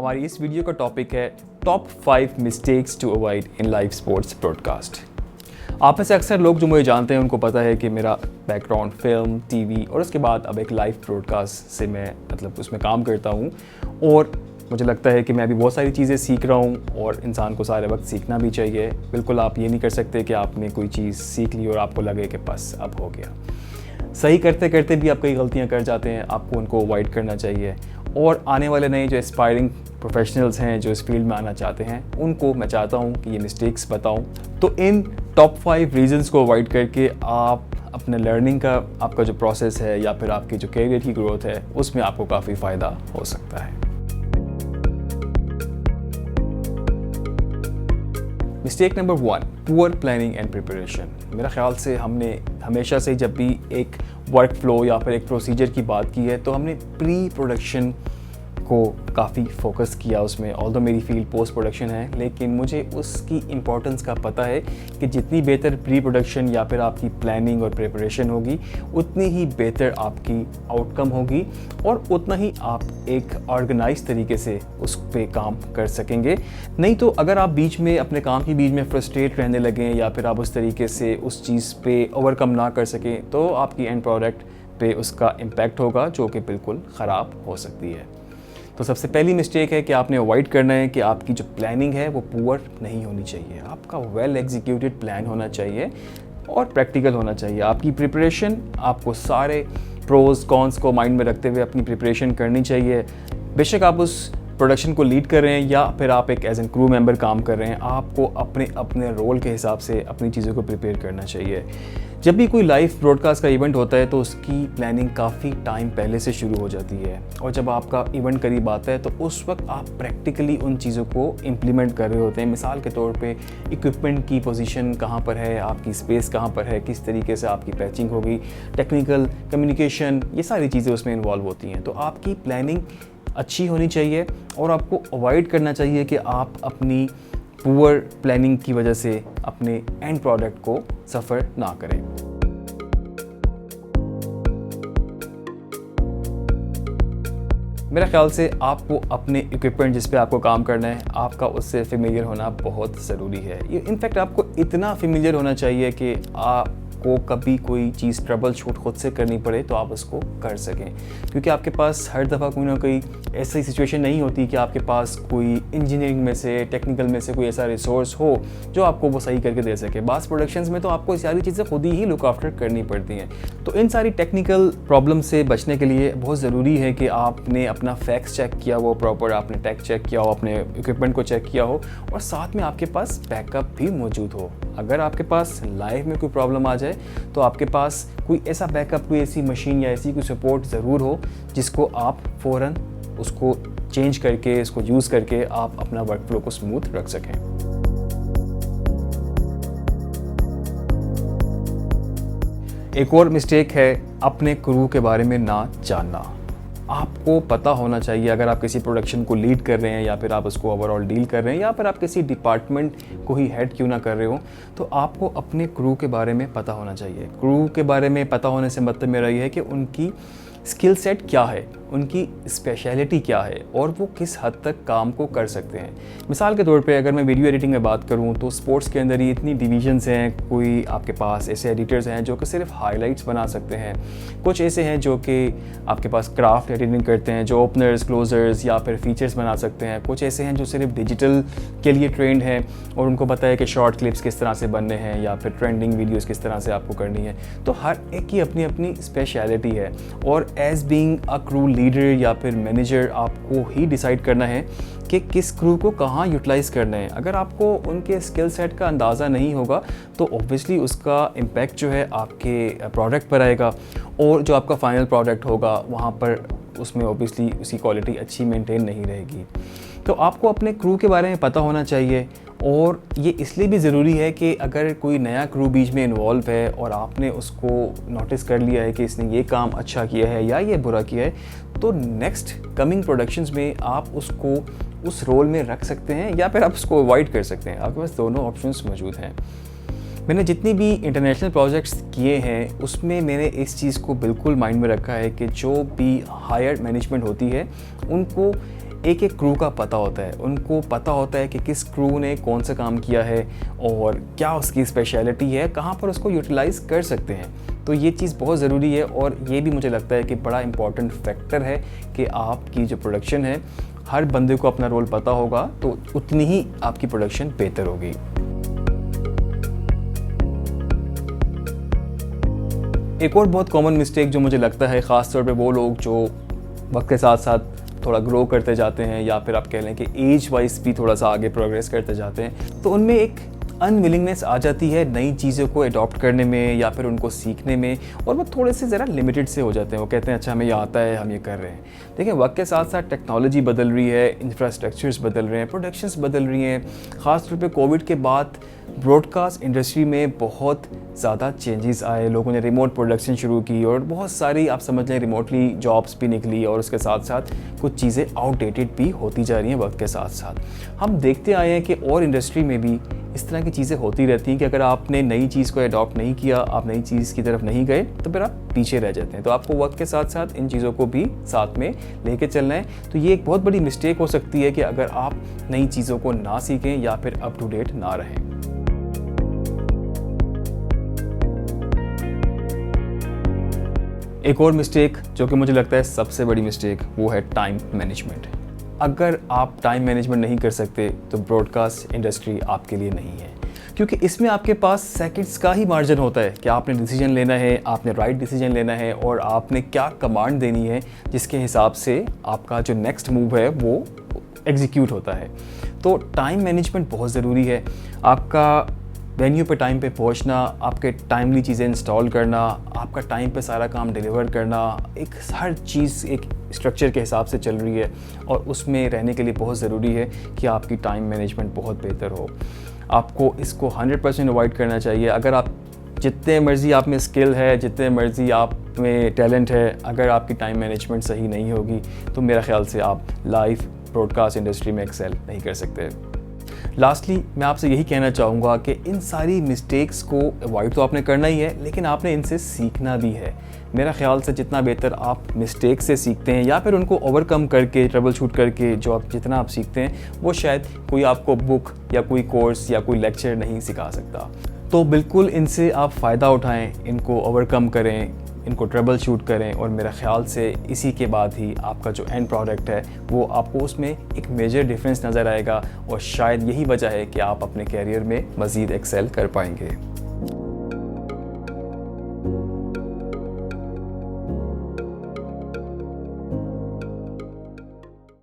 हमारी इस वीडियो का टॉपिक है top 5 mistakes to avoid in live sports broadcast. आप में से अक्सर लोग जो मुझे जानते हैं उनको पता है कि मेरा बैकग्राउंड फिल्म, टीवी और उसके बाद अब एक लाइव ब्रॉडकास्ट से मैं उसमें काम करता हूँ और मुझे लगता है कि मैं अभी बहुत सारी चीज़ें सीख रहा हूँ और इंसान को सारे वक्त सीखना भी चाहिए। बिल्कुल आप ये नहीं कर सकते कि आपने कोई चीज़ सीख ली और आपको लगे कि बस अब हो गया। सही करते करते भी आप कई गलतियाँ कर जाते हैं, आपको उनको अवॉइड करना चाहिए। और आने वाले नए जो एस्पायरिंग प्रोफेशनल्स हैं जो इस फील्ड में आना चाहते हैं उनको मैं चाहता हूँ कि ये मिस्टेक्स बताऊँ। तो इन टॉप 5 रीजंस को अवॉइड करके आप अपने लर्निंग का आपका जो प्रोसेस है या फिर आपकी जो कैरियर की ग्रोथ है उसमें आपको काफ़ी फ़ायदा हो सकता है। Mistake number 1, poor planning and preparation. मेरा ख्याल से हमने हमेशा से जब भी एक वर्क फ्लो या फिर एक प्रोसीजर की बात की है तो हमने प्री प्रोडक्शन को काफ़ी फोकस किया उसमें। ऑल्दो मेरी फील्ड पोस्ट प्रोडक्शन है, लेकिन मुझे उसकी इम्पोर्टेंस का पता है कि जितनी बेहतर प्री प्रोडक्शन या फिर आपकी प्लानिंग और प्रिपरेशन होगी उतनी ही बेहतर आपकी आउटकम होगी और उतना ही आप एक ऑर्गेनाइज तरीके से उस पर काम कर सकेंगे। नहीं तो अगर आप बीच में अपने काम के बीच में फ्रस्ट्रेट रहने लगें या फिर आप उस तरीके से उस चीज़ पे ओवरकम ना कर सकें तो आपकी एंड प्रोडक्ट पे उसका इम्पैक्ट होगा जो कि बिल्कुल ख़राब हो सकती है। तो सबसे पहली मिस्टेक है कि आपने अवॉइड करना है कि आपकी जो प्लानिंग है वो पुअर नहीं होनी चाहिए। आपका वेल एग्जीक्यूटेड प्लान होना चाहिए और प्रैक्टिकल होना चाहिए। आपकी प्रिपरेशन, आपको सारे प्रोज कॉन्स को माइंड में रखते हुए अपनी प्रिपरेशन करनी चाहिए। बेशक आप उस प्रोडक्शन को लीड कर रहे हैं या फिर आप एक एज एन क्रू मेंबर काम कर रहे हैं, आपको अपने अपने रोल के हिसाब से अपनी चीज़ों को प्रिपेयर करना चाहिए। जब भी कोई लाइव ब्रॉडकास्ट का इवेंट होता है तो उसकी प्लानिंग काफ़ी टाइम पहले से शुरू हो जाती है और जब आपका इवेंट करीब आता है तो उस वक्त आप प्रैक्टिकली उन चीज़ों को इम्प्लीमेंट कर रहे होते हैं। मिसाल के तौर पे इक्विपमेंट की पोजीशन कहाँ पर है, आपकी स्पेस कहाँ पर है, किस तरीके से आपकी पैचिंग होगी, टेक्निकल कम्युनिकेशन, ये सारी चीज़ें उसमें इन्वॉल्व होती हैं। तो आपकी प्लानिंग अच्छी होनी चाहिए और आपको अवॉइड करना चाहिए कि आप अपनी पुअर प्लानिंग की वजह से अपने एंड प्रोडक्ट को सफ़र ना करें। मेरा ख्याल से आपको अपने इक्विपमेंट जिस पे आपको काम करना है आपका उससे फेमिलियर होना बहुत ज़रूरी है। ये इनफैक्ट आपको इतना फेमिलियर होना चाहिए कि आपको कभी कोई चीज़ ट्रबल शूट खुद से करनी पड़े तो आप उसको कर सकें, क्योंकि आपके पास हर दफ़ा कोई ना कोई ऐसी सिचुएशन नहीं होती कि आपके पास कोई इंजीनियरिंग में से, टेक्निकल में से कोई ऐसा रिसोर्स हो जो आपको वो सही करके दे सके। बास प्रोडक्शंस में तो आपको सारी चीज़ें खुद ही लुक आफ्टर करनी पड़ती हैं। तो इन सारी टेक्निकल प्रॉब्लम से बचने के लिए बहुत ज़रूरी है कि आपने अपना फैक्ट्स चेक किया हो प्रॉपर, आपने टेक चेक किया हो, अपने इक्विपमेंट को चेक किया हो और साथ में आपके पास बैकअप भी मौजूद हो। अगर आपके पास लाइव में कोई प्रॉब्लम आ जाए तो आपके पास कोई ऐसा बैकअप, कोई ऐसी मशीन या ऐसी कोई सपोर्ट ज़रूर हो जिसको आप फ़ौरन उसको चेंज करके, इसको यूज़ करके आप अपना वर्क फ्लो को स्मूथ रख सकें। एक और मिस्टेक है अपने क्रू के बारे में ना जानना। आपको पता होना चाहिए, अगर आप किसी प्रोडक्शन को लीड कर रहे हैं या फिर आप उसको ओवरऑल डील कर रहे हैं या फिर आप किसी डिपार्टमेंट को ही हेड क्यों ना कर रहे हो, तो आपको अपने क्रू के बारे में पता होना चाहिए। क्रू के बारे में पता होने से मतलब मेरा ये है कि उनकी स्किल सेट क्या है, उनकी स्पेशलिटी क्या है और वो किस हद तक काम को कर सकते हैं। मिसाल के तौर पे अगर मैं वीडियो एडिटिंग में बात करूं तो स्पोर्ट्स के अंदर ही इतनी डिवीजन्स हैं। कोई आपके पास ऐसे एडिटर्स हैं जो कि सिर्फ हाइलाइट्स बना सकते हैं, कुछ ऐसे हैं जो कि आपके पास क्राफ्ट एडिटिंग करते हैं जो ओपनर्स, क्लोजर्स या फिर फीचर्स बना सकते हैं, कुछ ऐसे हैं जो सिर्फ डिजिटल के लिए ट्रेंड हैं और उनको पता है कि शॉर्ट क्लिप्स किस तरह से बनने हैं या फिर ट्रेंडिंग वीडियोज़ किस तरह से आपको करनी है। तो हर एक की अपनी अपनी स्पेशलिटी है और as being a crew leader या फिर मैनेजर आपको ही डिसाइड करना है कि किस क्रू को कहाँ यूटिलाइज़ करना है। अगर आपको उनके स्किल सेट का अंदाज़ा नहीं होगा तो ऑब्वियसली उसका इम्पैक्ट जो है आपके प्रोडक्ट पर आएगा और जो आपका फाइनल प्रोडक्ट होगा वहाँ पर उसमें ऑब्वियसली उसकी क्वालिटी अच्छी मेंटेन नहीं रहेगी। तो आपको अपने क्रू के बारे में पता होना चाहिए और ये इसलिए भी ज़रूरी है कि अगर कोई नया क्रू बीच में इन्वॉल्व है और आपने उसको नोटिस कर लिया है कि इसने ये काम अच्छा किया है या ये बुरा किया है, तो नेक्स्ट कमिंग प्रोडक्शंस में आप उसको उस रोल में रख सकते हैं या फिर आप उसको अवॉइड कर सकते हैं। आपके पास दोनों ऑप्शंस मौजूद हैं। मैंने जितनी भी इंटरनेशनल प्रोजेक्ट्स किए हैं उसमें मैंने इस चीज़ को बिल्कुल माइंड में रखा है कि जो भी हायर मैनेजमेंट होती है उनको एक एक क्रू का पता होता है, उनको पता होता है कि किस क्रू ने कौन सा काम किया है और क्या उसकी स्पेशलिटी है, कहाँ पर उसको यूटिलाइज़ कर सकते हैं। तो ये चीज़ बहुत ज़रूरी है और ये भी मुझे लगता है कि बड़ा इंपॉर्टेंट फैक्टर है कि आपकी जो प्रोडक्शन है, हर बंदे को अपना रोल पता होगा तो उतनी ही आपकी प्रोडक्शन बेहतर होगी। एक और बहुत कॉमन मिस्टेक जो मुझे लगता है, ख़ास तौर पे वो लोग जो वक्त के साथ साथ थोड़ा ग्रो करते जाते हैं या फिर आप कह लें कि एज वाइज भी थोड़ा सा आगे प्रोग्रेस करते जाते हैं, तो उनमें एक अनविलिंगनेस आ जाती है नई चीज़ों को अडॉप्ट करने में या फिर उनको सीखने में, और वो थोड़े से ज़रा लिमिटेड से हो जाते हैं। वो कहते हैं अच्छा हमें ये आता है, हम ये कर रहे हैं। देखिए वक्त के साथ साथ टेक्नोलॉजी बदल रही है, इंफ्रास्ट्रक्चर्स बदल रहे हैं, प्रोडक्शंस बदल रही हैं। ख़ास तौर पे कोविड के बाद ब्रॉडकास्ट इंडस्ट्री में बहुत ज़्यादा चेंजेस आए, लोगों ने रिमोट प्रोडक्शन शुरू की और बहुत सारी आप समझ लें रिमोटली जॉब्स भी निकली, और उसके साथ साथ कुछ चीज़ें आउटडेटेड भी होती जा रही हैं वक्त के साथ साथ। हम देखते आए हैं कि और इंडस्ट्री में भी इस तरह की चीज़ें होती रहती हैं कि अगर आपने नई चीज़ को अडॉप्ट नहीं किया, आप नई चीज़ की तरफ नहीं गए, तो फिर आप पीछे रह जाते हैं। तो आपको वक्त के साथ साथ इन चीज़ों को भी साथ में लेके चलना है। तो ये एक बहुत बड़ी मिस्टेक हो सकती है कि अगर आप नई चीज़ों को ना सीखें या फिर अप टू डेट ना रहें। एक और मिस्टेक जो कि मुझे लगता है सबसे बड़ी मिस्टेक, वो है टाइम मैनेजमेंट। अगर आप टाइम मैनेजमेंट नहीं कर सकते तो ब्रॉडकास्ट इंडस्ट्री आपके लिए नहीं है, क्योंकि इसमें आपके पास सेकंड्स का ही मार्जिन होता है कि आपने डिसीजन लेना है, आपने राइट डिसीजन लेना है और आपने क्या कमांड देनी है, जिसके हिसाब से आपका जो नेक्स्ट मूव है वो एग्जीक्यूट होता है। तो टाइम मैनेजमेंट बहुत ज़रूरी है। आपका वेन्यू पे टाइम पे पहुंचना, आपके टाइमली चीज़ें इंस्टॉल करना, आपका टाइम पे सारा काम डिलीवर करना, एक हर चीज़ एक स्ट्रक्चर के हिसाब से चल रही है और उसमें रहने के लिए बहुत ज़रूरी है कि आपकी टाइम मैनेजमेंट बहुत बेहतर हो। आपको इसको 100% अवॉइड करना चाहिए। अगर आप जितने मर्ज़ी आप में स्किल है, जितने मर्ज़ी आप में टैलेंट है, अगर आपकी टाइम मैनेजमेंट सही नहीं होगी तो मेरा ख़्याल से आप लाइव ब्रॉडकास्ट इंडस्ट्री में एक्सेल नहीं कर सकते। लास्टली मैं आपसे यही कहना चाहूँगा कि इन सारी मिस्टेक्स को अवॉइड तो आपने करना ही है, लेकिन आपने इनसे सीखना भी है। मेरा ख़्याल से जितना बेहतर आप मिस्टेक से सीखते हैं या फिर उनको ओवरकम करके, ट्रबल शूट करके जो आप जितना आप सीखते हैं, वो शायद कोई आपको बुक या कोई कोर्स या कोई लेक्चर नहीं सिखा सकता। तो बिल्कुल इनसे आप फ़ायदा उठाएँ, इनको ओवरकम करें, इनको ट्रबल शूट करें, और मेरा ख़्याल से इसी के बाद ही आपका जो एंड प्रोडक्ट है वो आपको उसमें एक मेजर डिफरेंस नज़र आएगा, और शायद यही वजह है कि आप अपने कैरियर में मज़ीद एक्सेल कर पाएंगे।